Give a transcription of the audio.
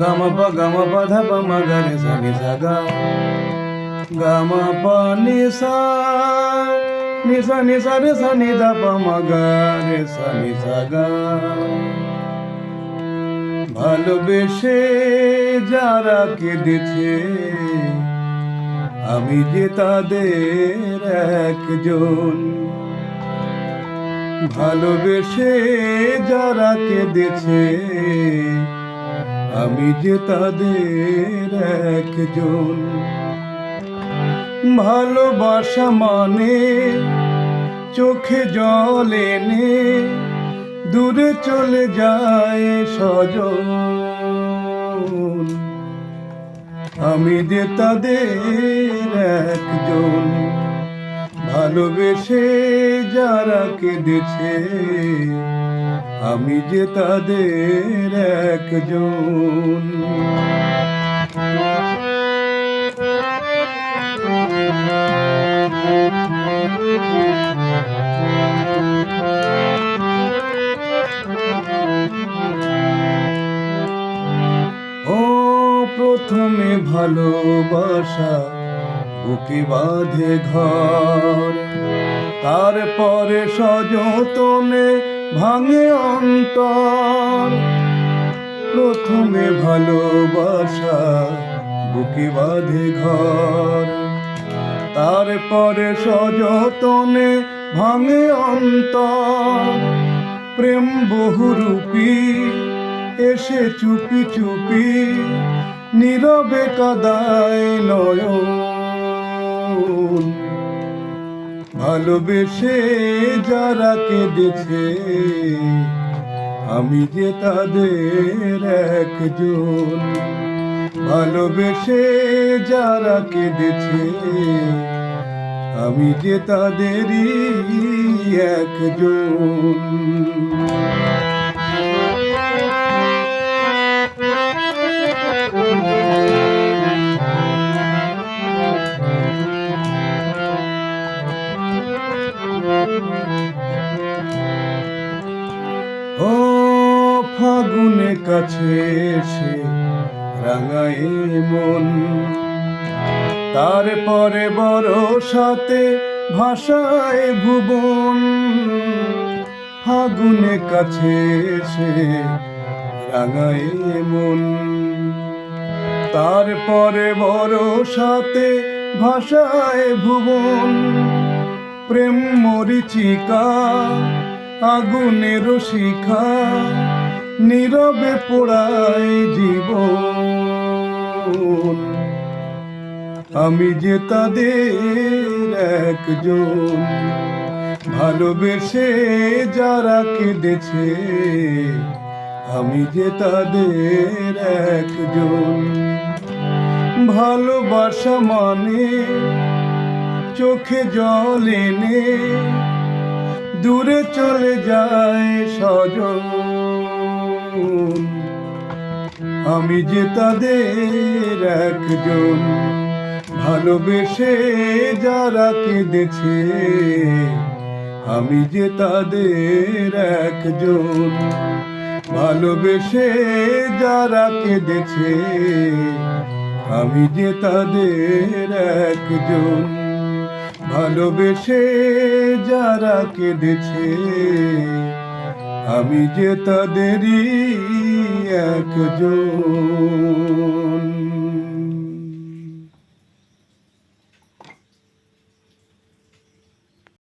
గమ ప ధ ప మ గ రి స ని స గ గమ ప ని స ని స ని స రి స ని ద ప మ గ రి స ని స గ ভালোবেসে যারা কেঁদেছে আমি যে তাদের একজন। ভালোবেসে যারা কেঁদেছে আমি যে তাদের একজন। ভালোবাসা মানে চোখে জল এনে দূরে চলে যায় স্বজন। আমি যে তাদের একজন। ভালোবেসে যারা কেঁদেছে আমি যে তাদের একজন। ও প্রথমে ভালোবাসা বুকে বাঁধে ঘর, তারপরে সযতনে ভাঙে অন্তর। প্রথমে ভালোবাসা বুকে বাঁধে ঘর, তারপরে সযতনে ভাঙে অন্তর। প্রেম বহুরূপী এসে চুপি চুপি নীরবে কাঁদায় নয়ন। ভালোবেসে যারা কেঁদেছে আমি যে তাদের একজন। ভালোবেসে যারা কেঁদেছে আমি যে তাদেরই একজন। ও ফাগুনে কাছে এসে রাঙায় মন, তারপরে বর্ষাতে ভাষায় ভুবন। ফাগুনে কাছে এসে রাঙায় মন, তারপরে বর্ষাতে ভাষায় ভুবন। প্রেম মরিচিকা আগুনের শিখা নীরবে পোড়ায় জীবন। আমি যে তাদের একজন। ভালোবেসে যারা কেঁদেছে আমি যে তাদের একজন। ভালোবাসা মানে চোখে জল এনে দূরে চলে যায় স্বজন। আমি যে তাদের একজন। ভালোবেসে যারা কেঁদেছে আমি যে তাদের একজন। ভালোবেসে যারা কেঁদেছে আমি যে তাদের একজন। ভালোবেসে যারা কেঁদেছে আমি যে তাদেরই একজন।